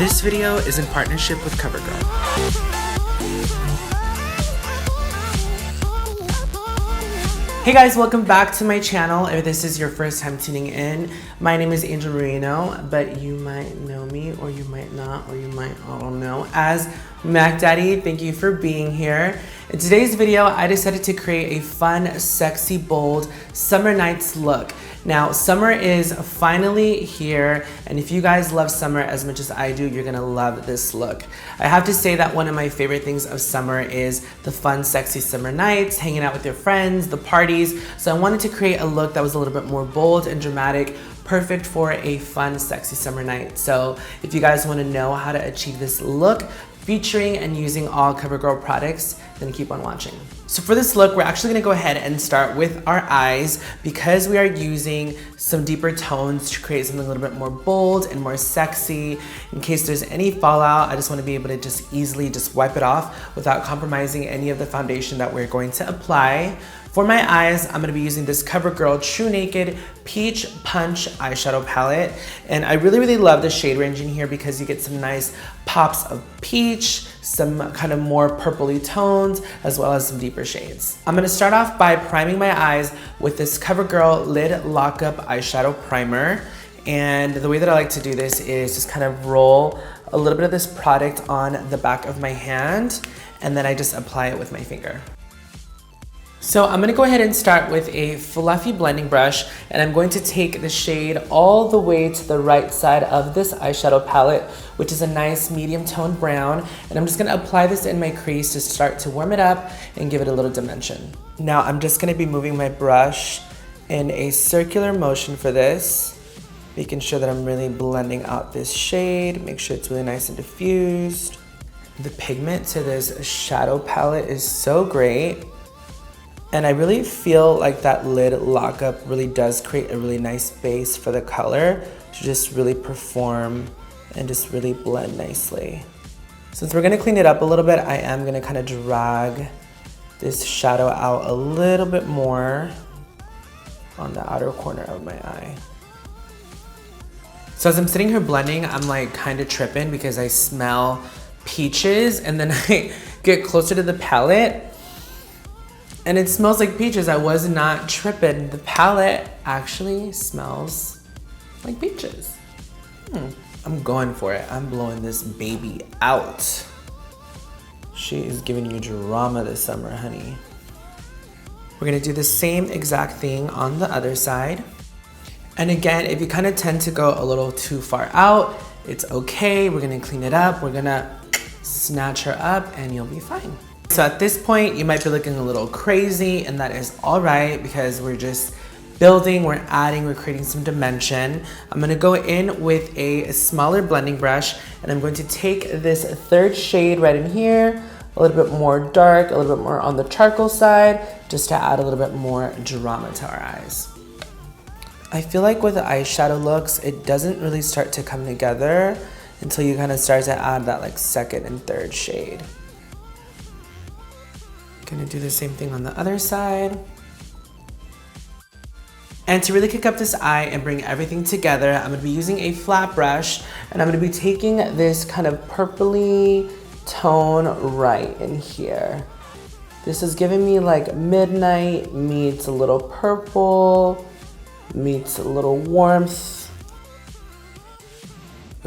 This video is in partnership with COVERGIRL. Hey guys, welcome back to my channel. If this is your first time tuning in, my name is Angel Merino, but you might know me or you might not, or you might, I don't know, as Mac Daddy. Thank you for being here. In today's video, I decided to create a fun, sexy, bold summer nights look. Now, summer is finally here, and if you guys love summer as much as I do, you're gonna love this look. I have to say that one of my favorite things of summer is the fun, sexy summer nights, hanging out with your friends, the parties. So I wanted to create a look that was a little bit more bold and dramatic, perfect for a fun, sexy summer night. So if you guys wanna know how to achieve this look, featuring and using all COVERGIRL products, then keep on watching. So for this look, we're actually gonna go ahead and start with our eyes because we are using some deeper tones to create something a little bit more bold and more sexy. In case there's any fallout, I just wanna be able to just easily just wipe it off without compromising any of the foundation that we're going to apply. For my eyes, I'm gonna be using this COVERGIRL True Naked Peach Punch eyeshadow palette. And I really love the shade range in here because you get some nice pops of peach, some kind of more purpley tones, as well as some deeper shades. I'm gonna start off by priming my eyes with this COVERGIRL Lid Lockup Eyeshadow Primer. And the way that I like to do this is just kind of roll a little bit of this product on the back of my hand, and then I just apply it with my finger. So I'm gonna go ahead and start with a fluffy blending brush, and I'm going to take the shade all the way to the right side of this eyeshadow palette, which is a nice medium toned brown, and I'm just gonna apply this in my crease to start to warm it up and give it a little dimension. Now I'm just gonna be moving my brush in a circular motion for this, making sure that I'm really blending out this shade, make sure it's really nice and diffused. The pigment to this shadow palette is so great. And I really feel like that lid lockup really does create a really nice base for the color to just really perform and just really blend nicely. Since we're gonna clean it up a little bit, I am gonna kind of drag this shadow out a little bit more on the outer corner of my eye. So as I'm sitting here blending, I'm like kind of tripping because I smell peaches, and then I get closer to the palette and it smells like peaches. I was not tripping. The palette actually smells like peaches. I'm going for it. I'm blowing this baby out. She is giving you drama this summer, honey. We're gonna do the same exact thing on the other side. And again, if you kind of tend to go a little too far out, it's okay. We're gonna clean it up. We're gonna snatch her up and you'll be fine. So at this point, you might be looking a little crazy, and that is all right because we're just building, we're adding, we're creating some dimension. I'm gonna go in with a smaller blending brush, and I'm going to take this third shade right in here, a little bit more dark, a little bit more on the charcoal side, just to add a little bit more drama to our eyes. I feel like with the eyeshadow looks, it doesn't really start to come together until you kind of start to add that like second and third shade. Gonna do the same thing on the other side. And to really kick up this eye and bring everything together, I'm gonna be using a flat brush, and I'm gonna be taking this kind of purpley tone right in here. This is giving me like midnight meets a little purple, meets a little warmth.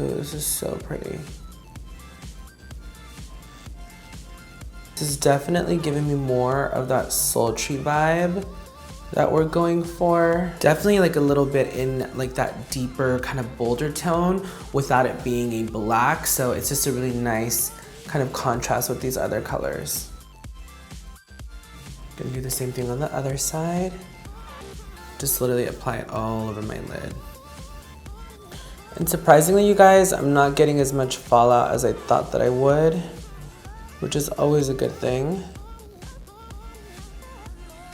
Ooh, this is so pretty. This is definitely giving me more of that sultry vibe that we're going for. Definitely like a little bit in like that deeper kind of bolder tone without it being a black. So it's just a really nice kind of contrast with these other colors. Gonna do the same thing on the other side. Just literally apply it all over my lid. And surprisingly, you guys, I'm not getting as much fallout as I thought that I would, which is always a good thing.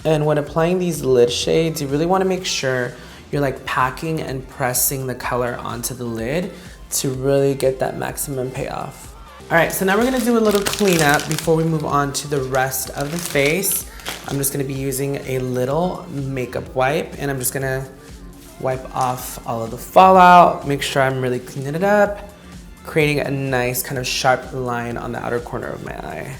And when applying these lid shades, you really want to make sure you're like packing and pressing the color onto the lid to really get that maximum payoff. All right, so now we're gonna do a little cleanup before we move on to the rest of the face. I'm just gonna be using a little makeup wipe, and I'm just gonna wipe off all of the fallout, make sure I'm really cleaning it up, creating a nice kind of sharp line on the outer corner of my eye.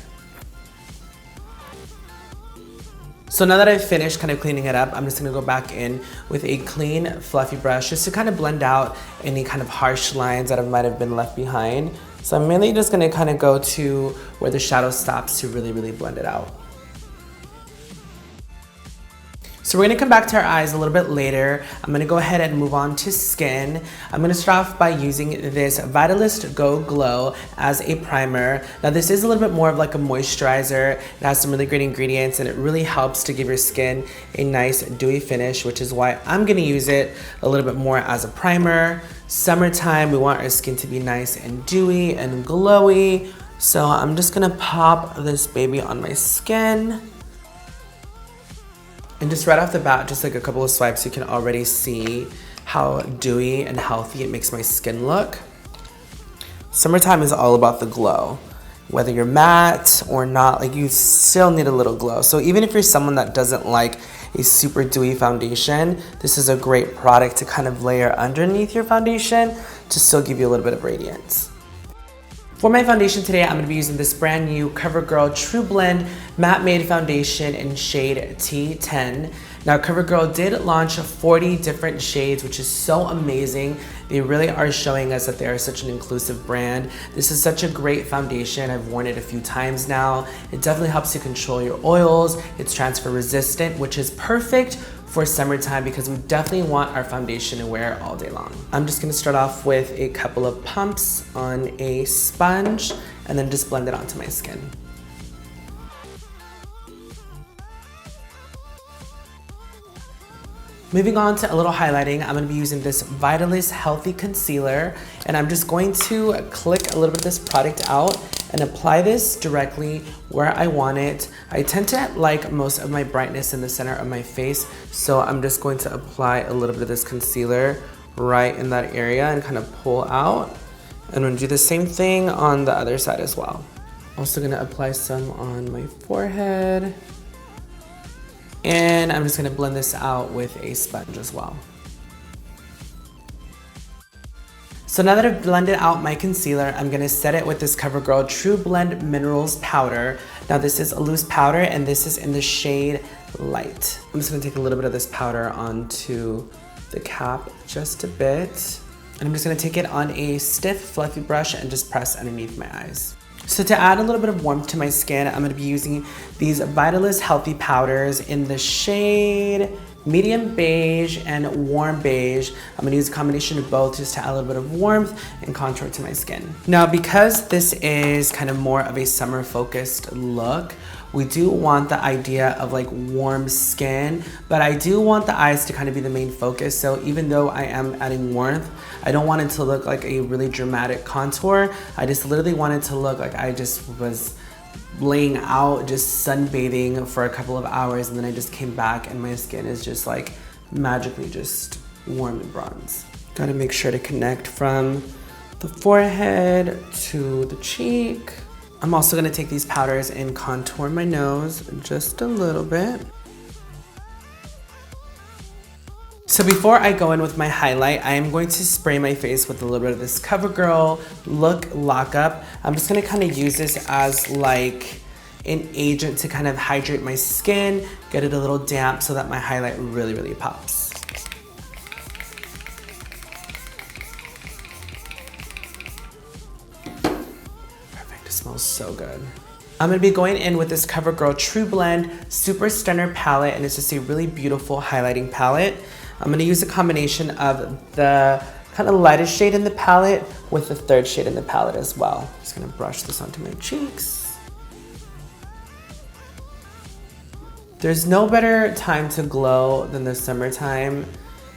So now that I've finished kind of cleaning it up, I'm just gonna go back in with a clean, fluffy brush just to kind of blend out any kind of harsh lines that might have been left behind. So I'm mainly just gonna kind of go to where the shadow stops to really, really blend it out. So we're gonna come back to our eyes a little bit later. I'm gonna go ahead and move on to skin. I'm gonna start off by using this Vitalist Go Glow as a primer. Now this is a little bit more of like a moisturizer. It has some really great ingredients and it really helps to give your skin a nice dewy finish, which is why I'm gonna use it a little bit more as a primer. Summertime, we want our skin to be nice and dewy and glowy. So I'm just gonna pop this baby on my skin. And just right off the bat, just like a couple of swipes, you can already see how dewy and healthy it makes my skin look. Summertime is all about the glow. Whether you're matte or not, like you still need a little glow. So even if you're someone that doesn't like a super dewy foundation, this is a great product to kind of layer underneath your foundation to still give you a little bit of radiance. For my foundation today, I'm gonna be using this brand new CoverGirl True Blend Matte Made Foundation in shade T10. Now, CoverGirl did launch 40 different shades, which is so amazing. They really are showing us that they are such an inclusive brand. This is such a great foundation. I've worn it a few times now. It definitely helps to control your oils. It's transfer resistant, which is perfect for summertime because we definitely want our foundation to wear all day long. I'm just gonna start off with a couple of pumps on a sponge and then just blend it onto my skin. Moving on to a little highlighting, I'm gonna be using this Vitalist Healthy Concealer, and I'm just going to click a little bit of this product out and apply this directly where I want it. I tend to like most of my brightness in the center of my face, so I'm just going to apply a little bit of this concealer right in that area and kind of pull out. I'm gonna do the same thing on the other side as well. Also gonna apply some on my forehead. And I'm just gonna blend this out with a sponge as well. So now that I've blended out my concealer, I'm gonna set it with this CoverGirl True Blend Minerals Powder. Now this is a loose powder and this is in the shade Light. I'm just gonna take a little bit of this powder onto the cap just a bit. And I'm just gonna take it on a stiff, fluffy brush and just press underneath my eyes. So to add a little bit of warmth to my skin, I'm gonna be using these Vitalist Healthy Powders in the shade Medium Beige and Warm Beige. I'm gonna use a combination of both just to add a little bit of warmth and contour to my skin. Now, because this is kind of more of a summer focused look, we do want the idea of like warm skin, but I do want the eyes to kind of be the main focus. So even though I am adding warmth, I don't want it to look like a really dramatic contour. I just literally want it to look like I just was laying out, just sunbathing for a couple of hours, and then I just came back and my skin is just like magically just warm and bronze. Gotta make sure to connect from the forehead to the cheek. I'm also gonna take these powders and contour my nose just a little bit. So before I go in with my highlight, I am going to spray my face with a little bit of this CoverGirl Look Lockup. I'm just gonna kind of use this as like an agent to kind of hydrate my skin, get it a little damp so that my highlight really, really pops. It smells so good. I'm gonna be going in with this CoverGirl True Blend Super Stunner palette, and it's just a really beautiful highlighting palette. I'm gonna use a combination of the kind of lightest shade in the palette with the third shade in the palette as well. Just gonna brush this onto my cheeks. There's no better time to glow than the summertime,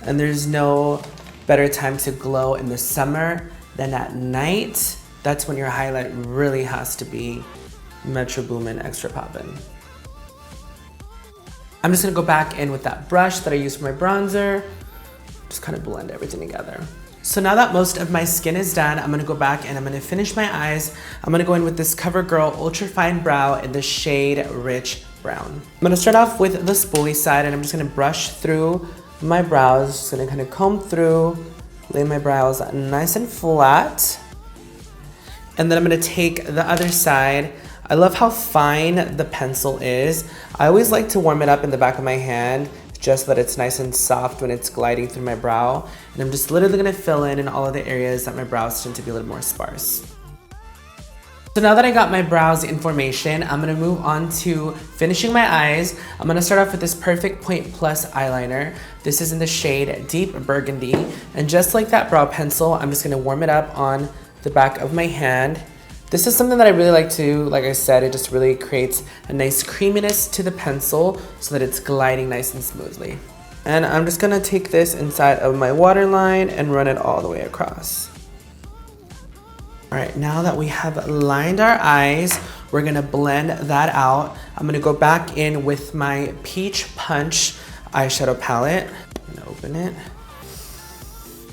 and there's no better time to glow in the summer than at night. That's when your highlight really has to be Metro Boomin' Extra Poppin'. I'm just gonna go back in with that brush that I used for my bronzer, just kind of blend everything together. So now that most of my skin is done, I'm gonna go back and I'm gonna finish my eyes. I'm gonna go in with this CoverGirl Ultra Fine Brow in the shade Rich Brown. I'm gonna start off with the spoolie side and I'm just gonna brush through my brows. Just gonna kind of comb through, lay my brows nice and flat. And then I'm gonna take the other side. I love how fine the pencil is. I always like to warm it up in the back of my hand just so that it's nice and soft when it's gliding through my brow. And I'm just literally gonna fill in all of the areas that my brows tend to be a little more sparse. So now that I got my brows in formation, I'm gonna move on to finishing my eyes. I'm gonna start off with this Perfect Point Plus eyeliner. This is in the shade Deep Burgundy. And just like that brow pencil, I'm just gonna warm it up on the back of my hand. This is something that I really like to, like I said, it just really creates a nice creaminess to the pencil so that it's gliding nice and smoothly. And I'm just gonna take this inside of my waterline and run it all the way across. All right, now that we have lined our eyes, we're gonna blend that out. I'm gonna go back in with my Peach Punch eyeshadow palette. I'm gonna open it.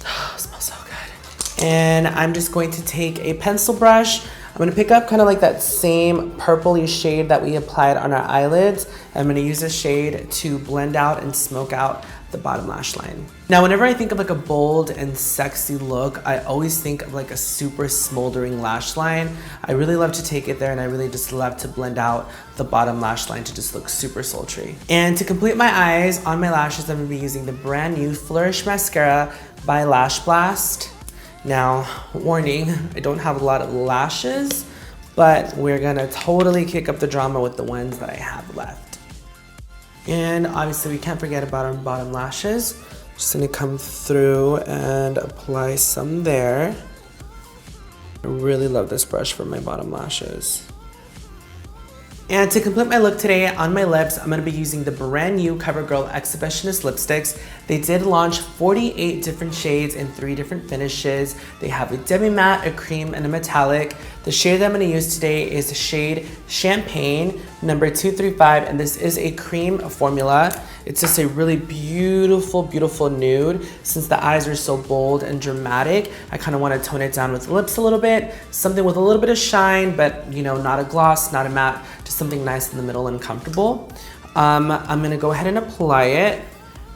Oh, it smells so good. And I'm just going to take a pencil brush. I'm gonna pick up kind of like that same purpley shade that we applied on our eyelids. I'm gonna use this shade to blend out and smoke out the bottom lash line. Now, whenever I think of like a bold and sexy look, I always think of like a super smoldering lash line. I really love to take it there, and I really just love to blend out the bottom lash line to just look super sultry. And to complete my eyes on my lashes, I'm gonna be using the brand new Flourish Mascara by Lash Blast. Now, warning, I don't have a lot of lashes, but we're gonna totally kick up the drama with the ones that I have left. And obviously we can't forget about our bottom lashes. Just gonna come through and apply some there. I really love this brush for my bottom lashes. And to complete my look today on my lips, I'm gonna be using the brand new CoverGirl Exhibitionist lipsticks. They did launch 48 different shades in 3 different finishes. They have a demi-matte, a cream, and a metallic. The shade that I'm gonna use today is the shade Champagne, number 235, and this is a cream formula. It's just a really beautiful, beautiful nude. Since the eyes are so bold and dramatic, I kind of want to tone it down with the lips a little bit. Something with a little bit of shine, but you know, not a gloss, not a matte, just something nice in the middle and comfortable. I'm gonna go ahead and apply it.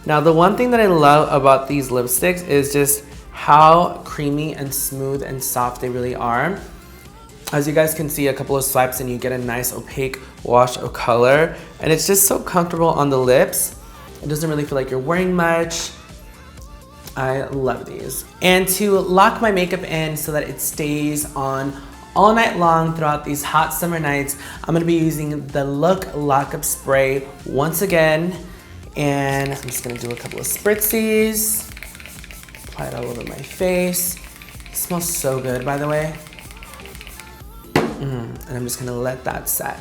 Now, the one thing that I love about these lipsticks is just how creamy and smooth and soft they really are. As you guys can see, a couple of swipes and you get a nice opaque wash of color, and it's just so comfortable on the lips. It doesn't really feel like you're wearing much. I love these. And to lock my makeup in so that it stays on all night long throughout these hot summer nights, I'm gonna be using the Look Lockup Spray once again. And I'm just gonna do a couple of spritzies. Apply it all over my face. It smells so good, by the way. And I'm just gonna let that set.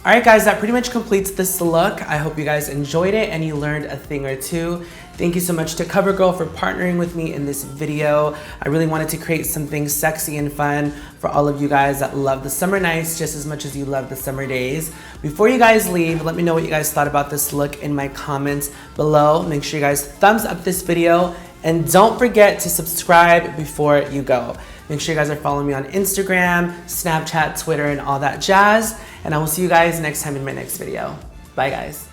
All right, guys, that pretty much completes this look. I hope you guys enjoyed it and you learned a thing or two. Thank you so much to CoverGirl for partnering with me in this video. I really wanted to create something sexy and fun for all of you guys that love the summer nights just as much as you love the summer days. Before you guys leave, let me know what you guys thought about this look in my comments below. Make sure you guys thumbs up this video, and don't forget to subscribe before you go. Make sure you guys are following me on Instagram, Snapchat, Twitter, and all that jazz. And I will see you guys next time in my next video. Bye, guys.